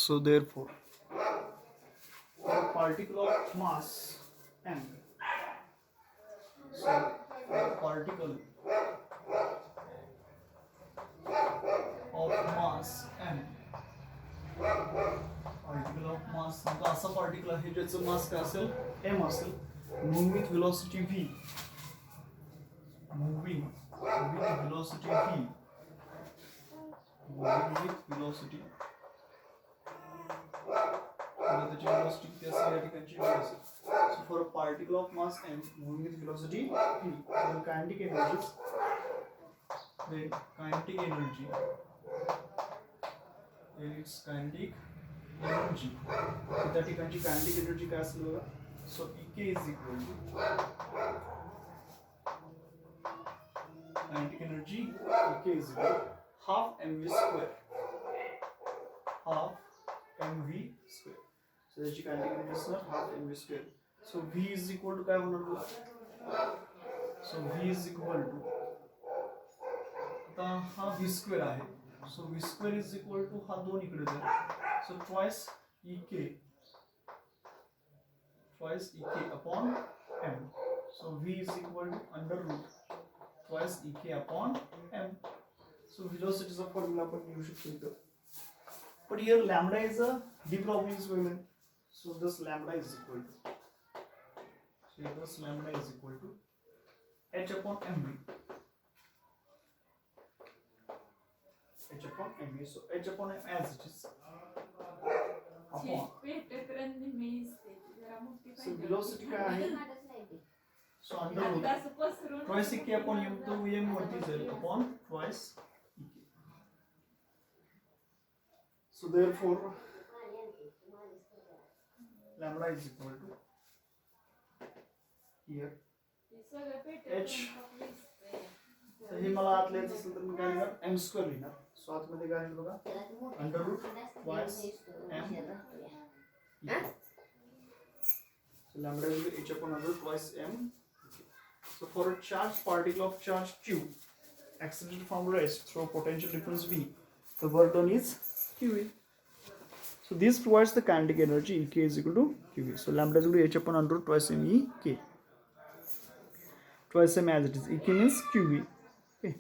So therefore, for a particle of mass m, so for a particle of mass m, particle of mass समजा असा particle आहे ज्याचं मास काय असेल m असेल, moving with velocity v, moving with velocity v, moving with velocity, त्याची velocity किती असेल या ठिकाणची v असेल. So for a particle of mass m moving with velocity v, the kinetic energy, its kinetic energy, त्या ठिकाणची kinetic energy काय असेल बघा. So Ek is equal to kinetic energy, Ek is equal to half mv square, half mv square. So त्याची kinetic energy असणार half mv square. So v is equal to काय होणार बघा. So v is equal to, आता हा v square आहे. So v square is equal to हा 2 इकडे जाईल. So twice Ek upon m. So v is equal to under root twice Ek upon m. So velocity चा formula आपण लिहू शकतो इथं. But here lambda is a de Broglie's moment. So this lambda is equal to, so this lambda is equal to h upon mv. H upon mv. So h upon m as it is upon. So velocity काय आहे. So under root twice Ek upon m, तो m वरती जाईल upon twice Ek. So therefore lambda is equal to here h. तर हे मला आत लिहायचं असेल तर मी काय लिहिणार m स्क्वेअर लिहिणार. सो आतमध्ये काय आहे बघा under root twice m. So lambda will be h upon under root twice m. So for a charged particle of charge q accelerated from rest through potential difference v, the work done is qv. So this provides the kinetic energy Ek is equal to qv. So lambda is equal to h upon under root twice m Ek. Twice m as it is. Ek means qv. Okay.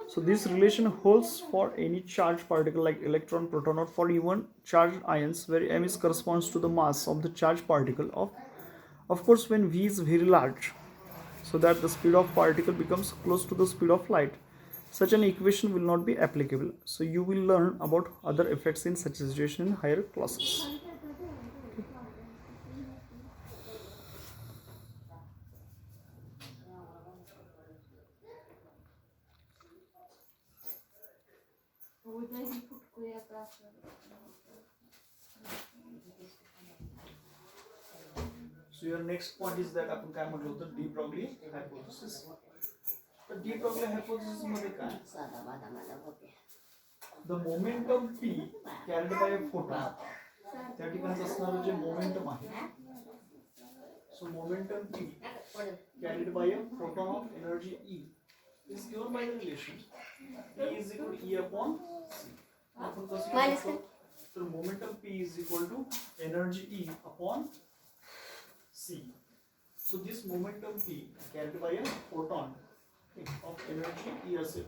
So this relation holds for any charged particle like electron, proton, or for even charged ions, where m is corresponds to the mass of the charged particle. Of course, when v is very large, so that the speed of particle becomes close to the speed of light, such an equation will not be applicable. So you will learn about other effects in such a situation in higher classes. So your next point is that आपण काय म्हटलं होतं de Broglie hypothesis. तर de Broglie hypothesis मध्ये काय, the momentum p carried by a photon, त्या ठिकाणी असणारे जे मोमेंटम आहे, so momentum p carried by a photon of energy E is given by the relation E is equal to E upon c. आपण कसं लिहू, तर momentum p is equal to energy E upon c. So this momentum p carried by a photon of energy E असेल.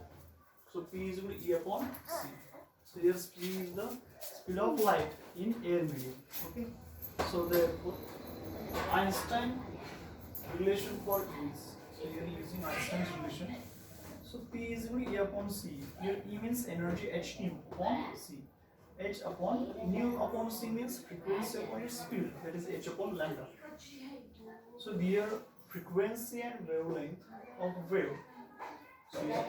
So p is equal to E upon c. So here p is the speed of light in air medium. Okay. So therefore Einstein relation for E is, so here using Einstein's relation. So p is equal to E upon c. Here E means energy h nu upon c. H upon nu upon c means frequency upon its speed, that is h upon lambda. So here frequency and wavelength of wave. So here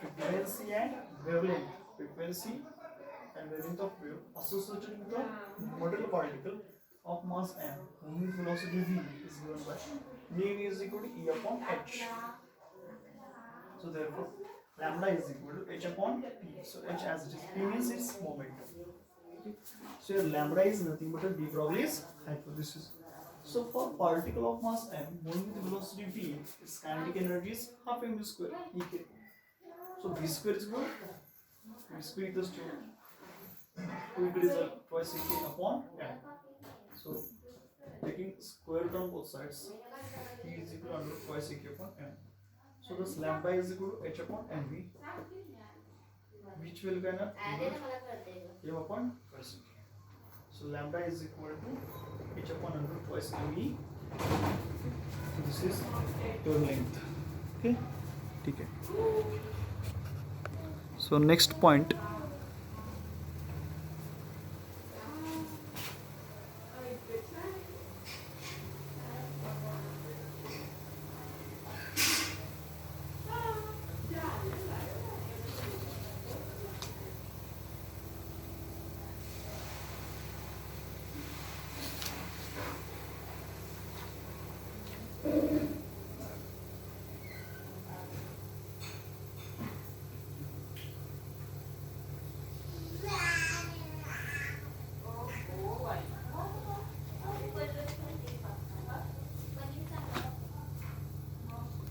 frequency and wavelength, frequency and wavelength of wave associated with the model particle of mass m moving with velocity v is given by mu is equal to E upon h. So therefore lambda is equal to h upon p. So h as it is, p means its momentum. Okay. So here lambda is nothing but a de Broglie's hypothesis. So for particle of mass m moving with velocity v, its kinetic energy is half mv square Ek. So v square is equal to v square equals to 2 increase twice eq upon n. So taking square root on both sides, p is equal to under root twice eq upon n. So this lambda is equal to h upon nv, which will be an m upon twice eq. So lambda is equal to h upon under root twice mv. So this is your length. Okay, ठीक है. So next point.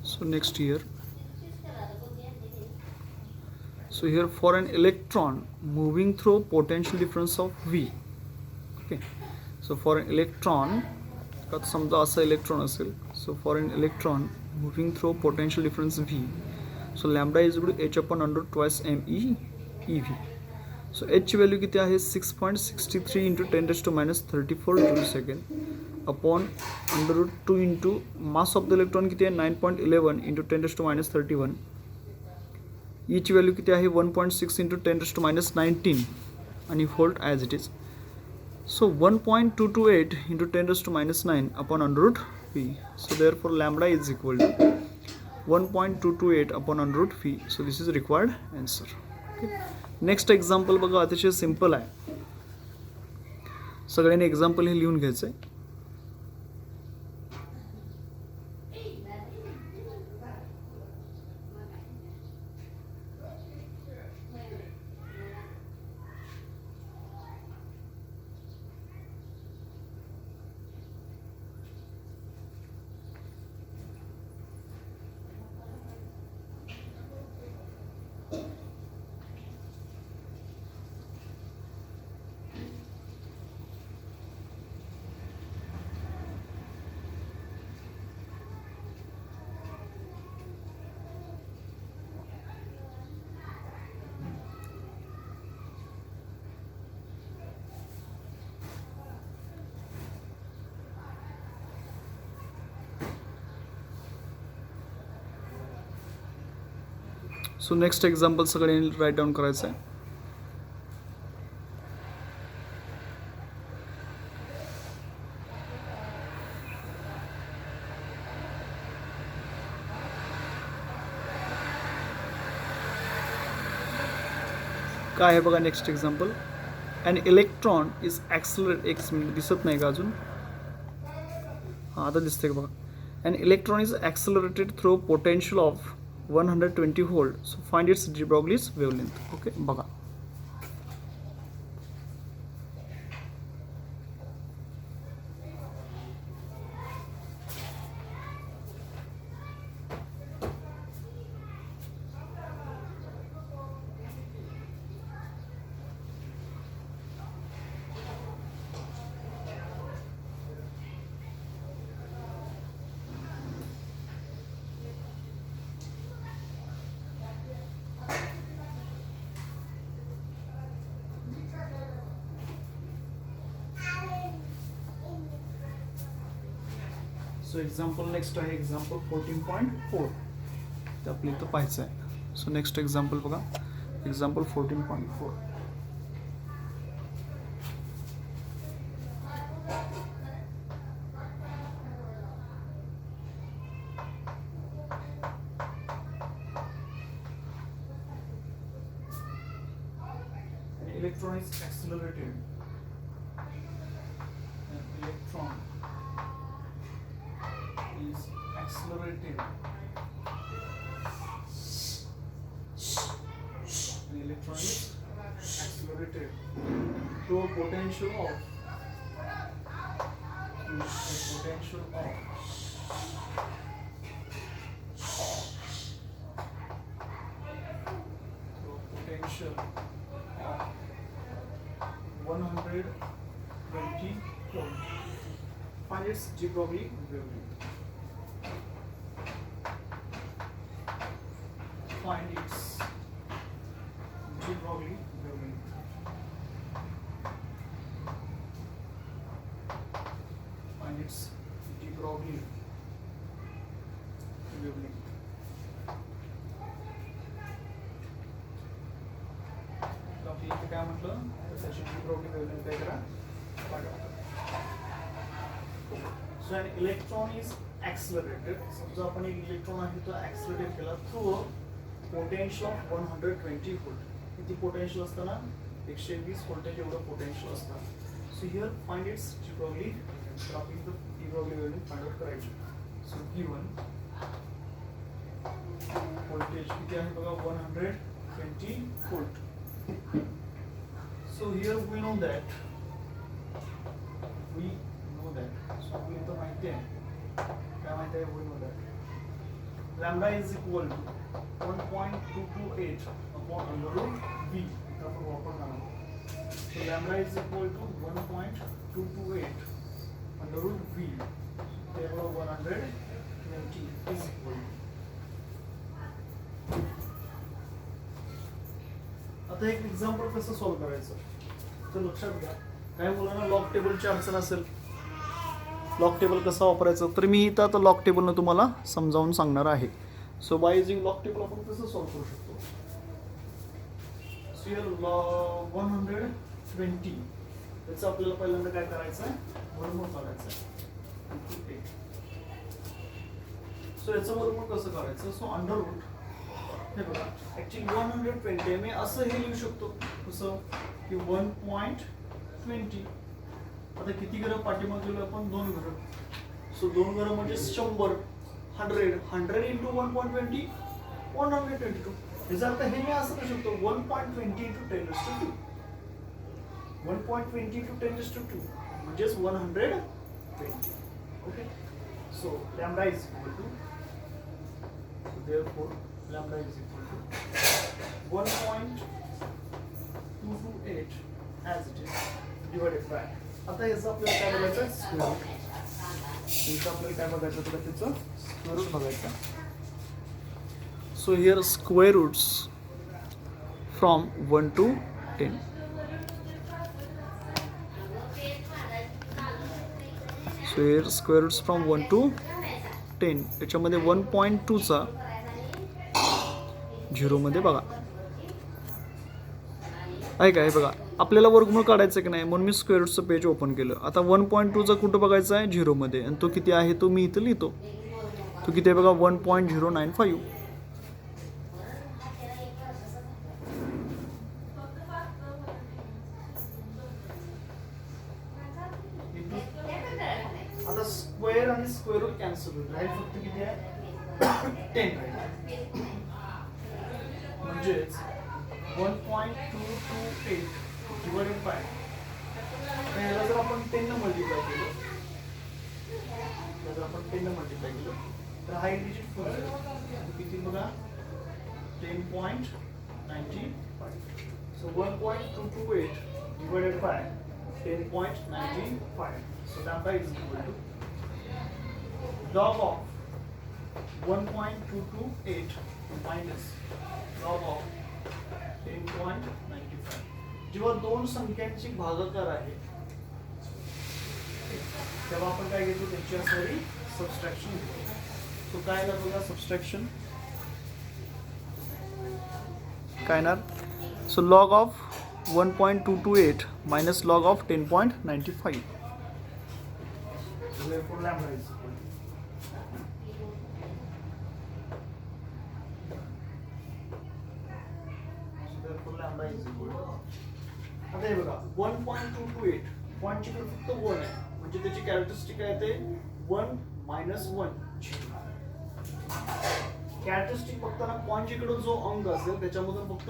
So next here, so here for an electron moving through potential difference of V. Okay, so for an electron, समजा असा electron असेल, so for an electron moving through potential difference V, so lambda is equal to h upon under twice m e ev. So h value किती आहे 6.63 into 10 raised to minus 34 joule/second upon under root 2 into mass of the electron किती आहे 9.11 into 10 raised to minus 31. E ची value किती आहे 1.6 into 10 raised to minus 19 आणि volt as it is. So 1.228 into 10 raised to minus 9 upon under root p. So therefore lambda is equal to 1.228 upon under root p. So this is required answer. Okay. Next example बघा, अतिशय simple आहे. सगळ्यांनी example हे लिहून घ्यायचं आहे. So next example सगळ्यांनी write down करायचं आहे. काय आहे बघा next example. An electron is accelerate, एक मिनिट दिसत नाही का अजून, हां आता दिसते का बघा. An electron is accelerated through potential of 120 volt. So find its de Broglie's wavelength. Okay, बघा. सो एक्झाम्पल नेक्स्ट आहे एक्झाम्पल 14.4. ते आपल्या इथं पाहायचं आहे. सो नेक्स्ट एक्झाम्पल बघा, example 14.4. Electron is accelerated. An electron is accelerated. An electron is accelerated to a potential of 120 volt. Find its de Broglie wavelength. Find its de Broglie wavelength. Find its de Broglie wavelength. इथे काय म्हटलं तर त्याची de Broglie wavelength काय करा काढा. So an electron is accelerated. समजा आपण एक इलेक्ट्रॉन आहे तो ऍक्सिलरेट केला through a potential of 120 volt. किती पोटेन्शियल असताना 120 व्होल्टेज एवढं पोटेन्शियल असतं. So here find its de Broglie. तर आपण इथं de Broglie wavelength find out करायची. सो गिवन व्होल्टेज किती आहे बघा 120 volt. So here we know that so we तो माहिती आहे काय माहिती आहे we know that lambda is equal to 1.228 upon under root v. इथं आपण वापरणार आहोत. So lambda is equal to 1.228 under root v. Therefore 120 is equal to. आता एक एक्झाम्पल कसं सॉल्व करायचं तर लक्षात घ्या. काही मुलांना लॉग टेबलची अडचण असेल. लॉग टेबल कसं वापरायचं तर मी इथं आता लॉग टेबलनं तुम्हाला समजावून सांगणार आहे. So by using log table आपण कसं सॉल्व करू शकतो. सो हिअर 120 त्याचं आपल्याला पहिल्यांदा काय करायचं आहे वर्गमूळ काढायचं आहे. सो याचं वर्गमूळ कसं करायचं. सो अंडर रूट हे बघा ऍक्च्युली 120 मी असं हे लिहू शकतो कसं की 1.20. आता किती घरं पाठीमागे गेलो आपण 2 घरं. सो 2 घरं म्हणजे 100 100 into 1.20 122. याचा अर्थ हे मी असं करू शकतो 1.20 into 10 raised to 2. 1.20 into 10 raised to 2 म्हणजेच 120. Okay. So lambda is equal to therefore lambda is equal to 1.228 as it is divided by. आता याचं आपल्याला काय बघायचं स्क्वेअर रूट. याचं आपल्याला काय बघायचं तर त्याचं स्क्वेअर रूट बघायचं. So here square roots from 1 to 10. So here square roots from 1 to 10. याच्यामध्ये 1.2 चा 0 मध्ये बघा आहे काय बघा आपल्याला वर्गमूळ काढायचं की नाही म्हणून मी स्क्वेअर रूटचं पेज ओपन केलं. आता 1.2 चा कुठं बघायचा आहे 0 मध्ये आणि तो किती आहे तो मी इथं लिहितो. तो किती आहे बघा 1.095. आता स्क्वेअर आणि स्क्वेअर रूट कॅन्सल होईल राईट. फक्त किती आहे 10 राईट. म्हणजेच 1.228 डिवाइडेड बाय याला जर आपण 10 ने मल्टिप्लाय केलं तर हा एक डिजिट फुल जाईल. किती बघा 10.95. So 1.228 divided by 10.95. So lambda is equal to log of 1.228 minus log of 10.95. जेव्हा दोन संख्यांची भागाकार आहे तेव्हा आपण काय घेतो त्यांची असणारी सबट्रॅक्शन घेतो. तो काय ना बघा सबट्रॅक्शन काय ना. So log of 1.228 minus log of 10.95. Therefore lambda is equal to lambda is equal to. आता हे बघा 1.228 पॉईंटची फक्त 1 आहे म्हणजे त्याची कॅरेक्टरिस्टिक आहे ते 1 minus 1 कॅरेक्टरिस्टिक बघताना पॉईंटच्या इकडे जो अंक असेल त्याच्यामधून फक्त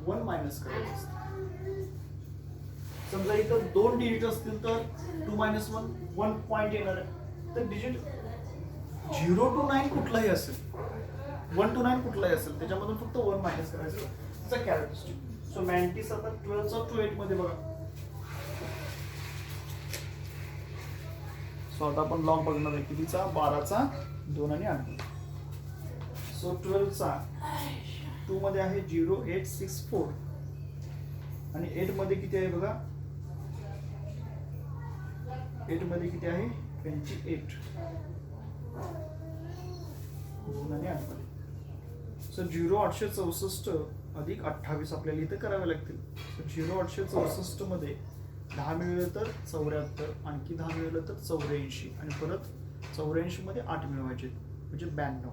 1 मायनस करायचं असतं. समजा इथं 2 डिजिट असतील तर 2 minus 1 पॉईंट येणार आहे. तर डिजिट 0 to 9 कुठलाही असेल 1 to 9 कुठलाही असेल त्याच्यामधून फक्त 1 मायनस करायचं त्याचा कॅरेक्टरिस्टिक. सो मॅन्टिस आता 12 चा 28 मध्ये बघा सो आता आपण लॉग बघणार आहे कितीचा 12चा 2 आणि 8. सो 12चा 2 मध्ये आहे 0864 आणि 8 मध्ये किती आहे बघा, 8 मध्ये किती आहे 28 2 आणि 8 मध्ये. सो 0864 अधिक 28 आपल्याला इथे करावे लागतील. सो 0864 मध्ये 10 मिळवलं तर 74, आणखी 10 मिळवलं तर 84 आणि परत 84 मध्ये 8 मिळवायचे म्हणजे 92.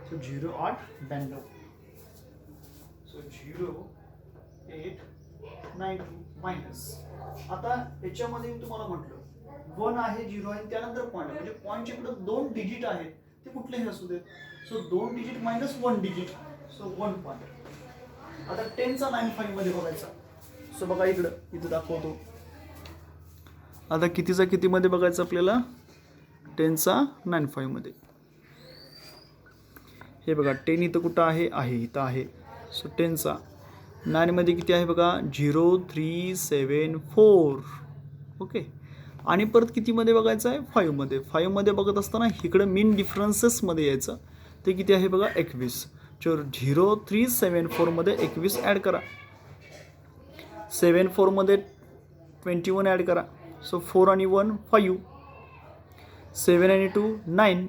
सो 0892. So 0892 minus. आता याच्यामध्ये तुम्हाला म्हटलं 1 आहे 0 आहे त्यानंतर पॉईंट म्हणजे पॉईंटच्या इकडे 2 डिजिट आहेत ते कुठलेही असू देत. So 2 digit minus 1 digit, so 1 point. आता 10चा 95 मध्ये बघायचा. सो बघा इथं दाखवतो. आता कितीचा कितीमध्ये बघायचं आपल्याला, 10चा 95 मध्ये. हे बघा 10 इथं कुठं आहे, इथं आहे. सो 10चा 9 मध्ये किती आहे बघा 0374. ओके. आणि परत कितीमध्ये बघायचं आहे 5 मध्ये. 5 मध्ये बघत असताना इकडं मीन डिफरन्सेसमध्ये यायचं. ते किती आहे बघा 21. 0374 मध्ये 21 ॲड करा. 74 मध्ये 21 ॲड करा. सो 4 आणि 1 5, 7 आणि 2 9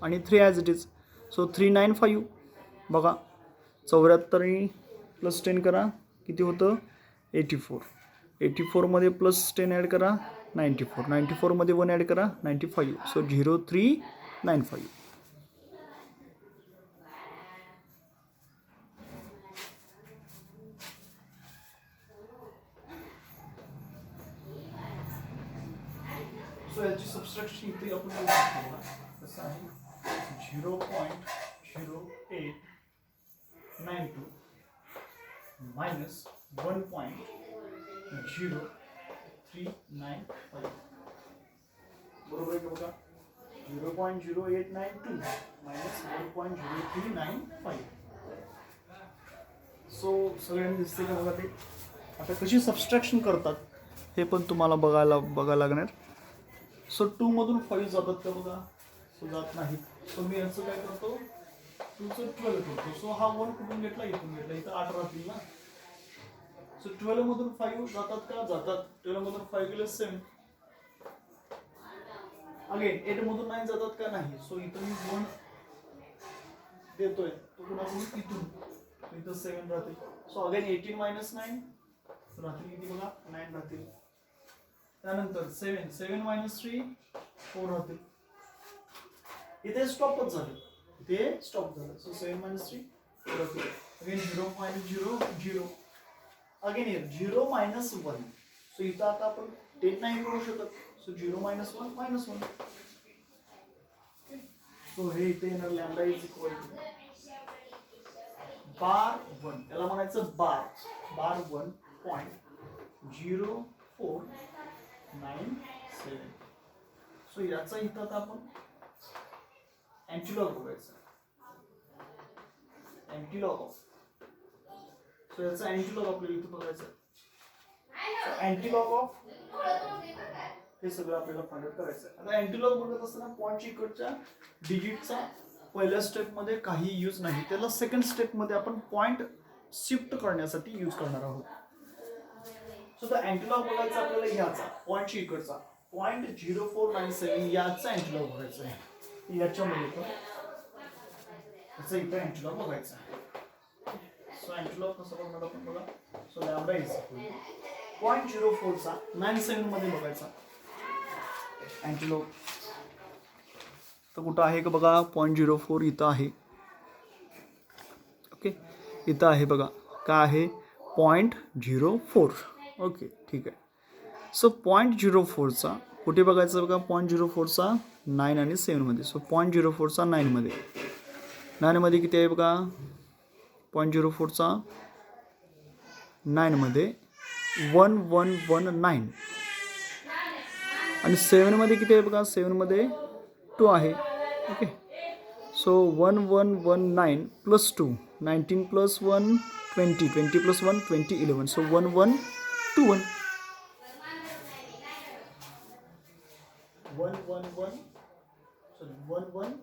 आणि 3 ॲज इट इज. सो 395 बघा. 74 प्लस 10 करा किती होतं 84. 84 मध्ये प्लस 10 ॲड करा 94. 94 मध्ये 1 ॲड करा 95. सो 0395. सो याची सबस्ट्रॅक्शन इथे आपण करू शकतो. कसं आहे 0.0892 मायनस 1.0395. बरोबर आहे का बघा. 0.0892 मायनस 1.0395. सो सगळ्यांनी दिसते का बघा ते. आता कशी सबस्ट्रॅक्शन करतात हे पण तुम्हाला बघायला लागणार. सो 2 मधून 5 जातात का बघा. सो जात नाहीत. सो मी याचं काय करतो 2चं 12 करतो. सो हा 1 कुठून घेतला, इथून घेतला. इथं 8 राहतील ना. सो 12 मधून 5 जातात का, जातात. 12 मधून 5 गेले 7. अगेन 8 मधून 9 जातात का, नाही. सो इथं मी 1 देतोय तो कुणाकडून इथून. इथं 7 राहतील. सो अगेन 18 मायनस 9 राहतील किती बघा 9 राहतील. त्यानंतर 7 मायनस 3 4 राहतील. इथे स्टॉपच झालं. इथे स्टॉप झालं. सो 7 मायनस 3 4 राहतील. Again 0 minus 0 0. Again 0 minus 1. So इथं आता आपण 10 नाही करू शकत. So 0 minus 1 minus 1. सो हे इथे येणार लॅम्बडा इज इक्वल टू बार 1. याला म्हणायचं बार 1.0497. सो याचा इथं आता आपण अँटीलॉग बघायचा. अँटीलॉग ऑफ. सो याचा अँटीलॉग आपल्याला इथं बघायचं. अँटीलॉग ऑफ हे सगळं आपल्याला फाइंड आउट करायचं आहे. आता अँटीलॉग बघत असताना पॉईंटच्या इकडच्या डिजिटचा पहिल्या स्टेपमध्ये काही यूज नाही. त्याला सेकंड स्टेपमध्ये आपण पॉईंट शिफ्ट करण्यासाठी यूज करणार आहोत. सो द अँटीलॉग बघायचा आपल्याला ह्याचा पॉईंटच्या इकडचा 0.0497 याचा अँटीलॉग बघायचा आहे. याच्यामध्ये पण याचा इथं अँटीलॉग बघायचा आहे. सो अँटीलॉग कसं बघणार आपण बघा. सो लॅम्बडा इज 0.04चा 97 मध्ये बघायचा अँटीलॉग. तर कुठं आहे का बघा 0.04 इथं आहे. ओके इथं आहे बघा. काय आहे 0.04. ओके ठीक आहे. सो 0.04चा कुठे बघायचं बघा 0.04चा 9 आणि 7 मध्ये. सो 0.04चा 9 मध्ये. 9 मध्ये किती आहे बघा 0.04चा 9 मध्ये 1119 आणि 7 मध्ये किती आहे बघा 7 मध्ये 2 आहे. Okay so 1119 plus 2 19 plus 1 20 20 plus 1 20 11. So 11 2 1 1 1 1 sorry 1 1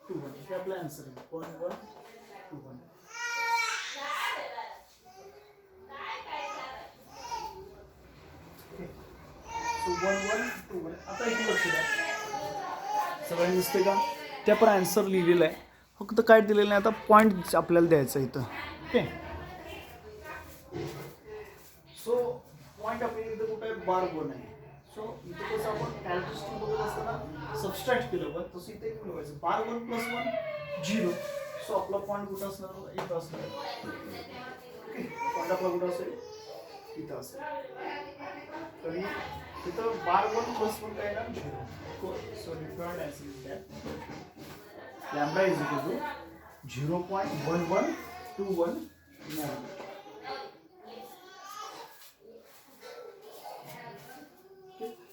2 1 हे आपला आन्सर आहे 1 1 2 1 सो 1 1 2 1 आता इथे लक्ष द्या सगळ्यांनी दिसते का त्या पण आन्सर लिहिलेला आहे फक्त काय दिलेलं नाही आता पॉईंट आपल्याला द्यायचं आहे इथं ओके सो पॉईंट आपल्या इथं कुठं आहे बार 1 आहे सो इथे कसं आपण कॅरेक्टरिस्टिक बघत असताना सबस्ट्रॅक्ट केलं पण तसं इथे एक मिळवायचं बार 1 प्लस 1 0 सो आपला पॉईंट कुठं असणार इथं असणार ओके पॉईंट आपला कुठं असेल इथं असेल तर इथं बार 1 प्लस 1 काय ना 0 so different answer is that lambda is equal to 0.1121 nanometre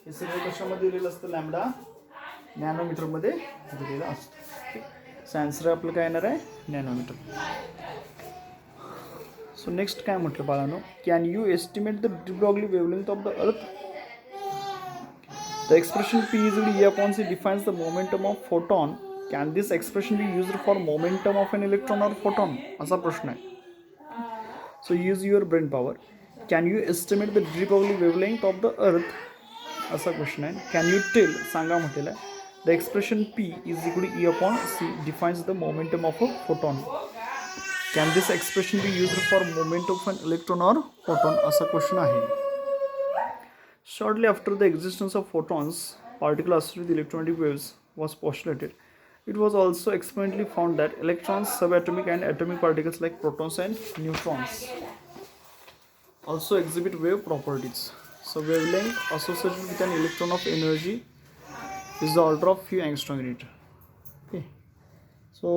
हे सगळं कशामध्ये दिलेलं असतं लॅम्बडा नॅनोमीटरमध्ये दिलेलं असतं आन्सर आपलं काय येणार आहे नॅनोमीटर सो नेक्स्ट काय म्हटलं बाळांनो can you estimate the de Broglie wavelength of the earth the expression p is equal to e upon c defines the momentum of photon can this expression be used for momentum of an electron or photon असा प्रश्न आहे so use your brain power can you estimate the de Broglie wavelength of the earth असा question आहे can you tail सांगा म्हटलेलं आहे the expression p is equal to e upon c defines the momentum of a photon can this expression be used for momentum of an electron or photon असा question आहे shortly after the existence of photons particles associated with electromagnetic waves was postulated it was also experimentally found that electrons subatomic and atomic particles like protons and neutrons also exhibit wave properties so wavelength associated with an electron of energy is the order of few angstrom unit okay so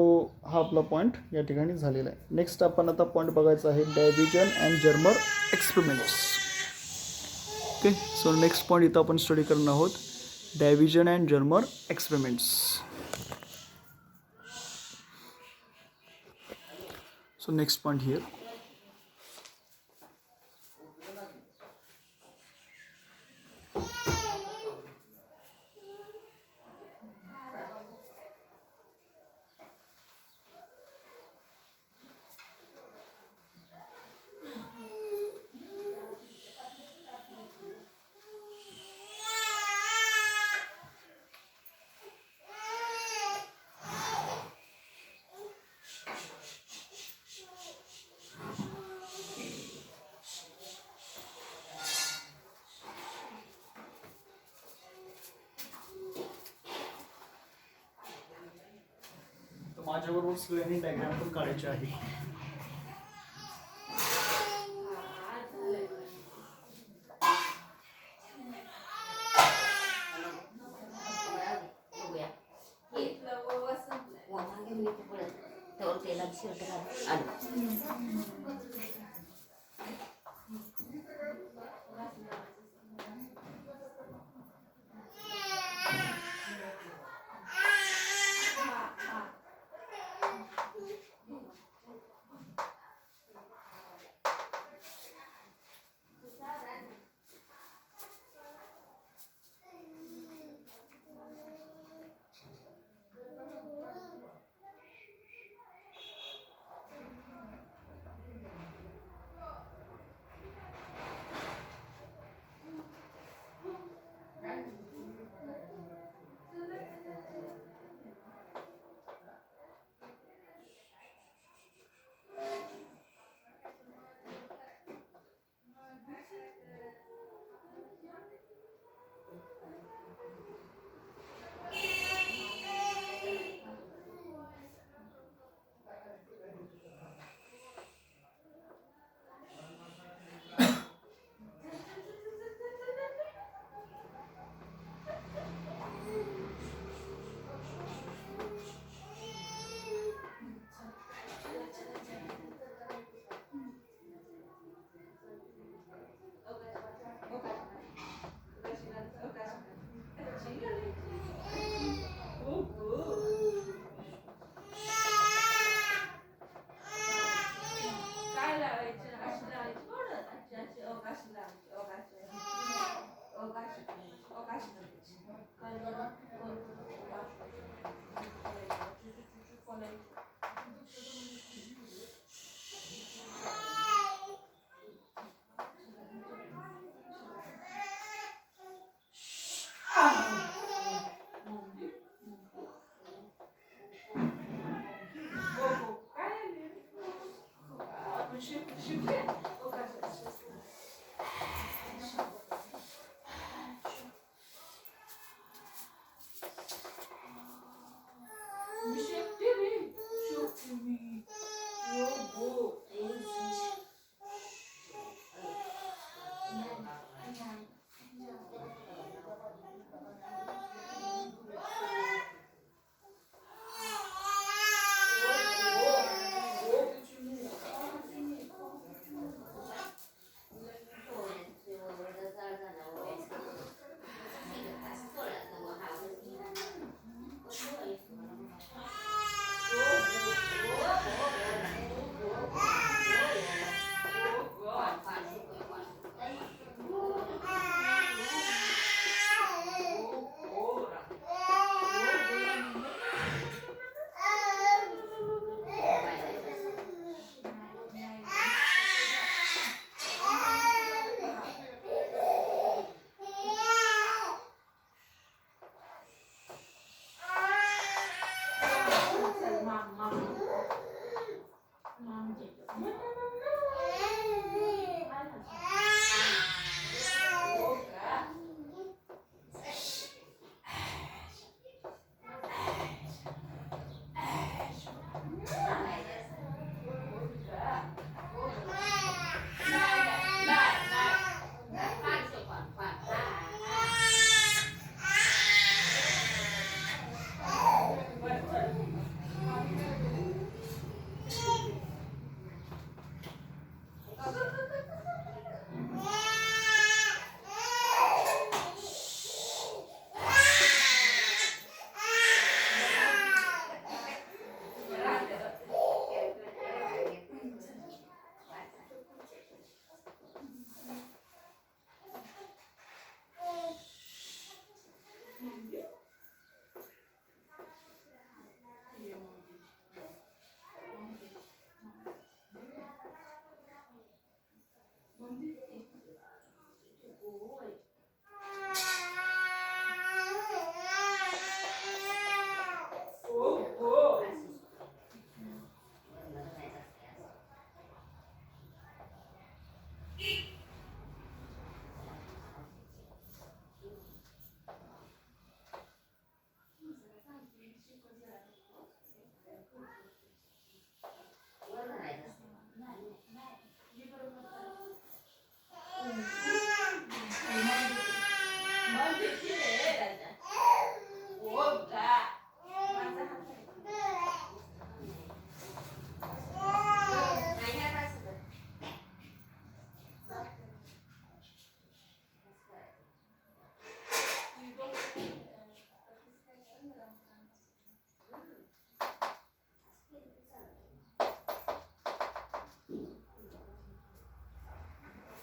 हा आपला point या ठिकाणी झालेला आहे next आपण आता point बघायचा आहे Davisson and Germer experiments okay so next point इथं आपण स्टडी करणार आहोत Davisson and Germer experiments so next point here माझ्याबरोबर सगळ्यांनी डायग्राम पण काढायचे आहे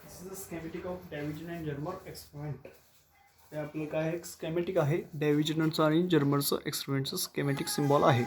This is a schematic of Davidson and Germer experiment. हे आपलं काय स्केमॅटिक आहे, डेव्हिजनचं आणि जर्मरचं एक्सपेरिमेंटचं स्केमॅटिक सिम्बॉल आहे.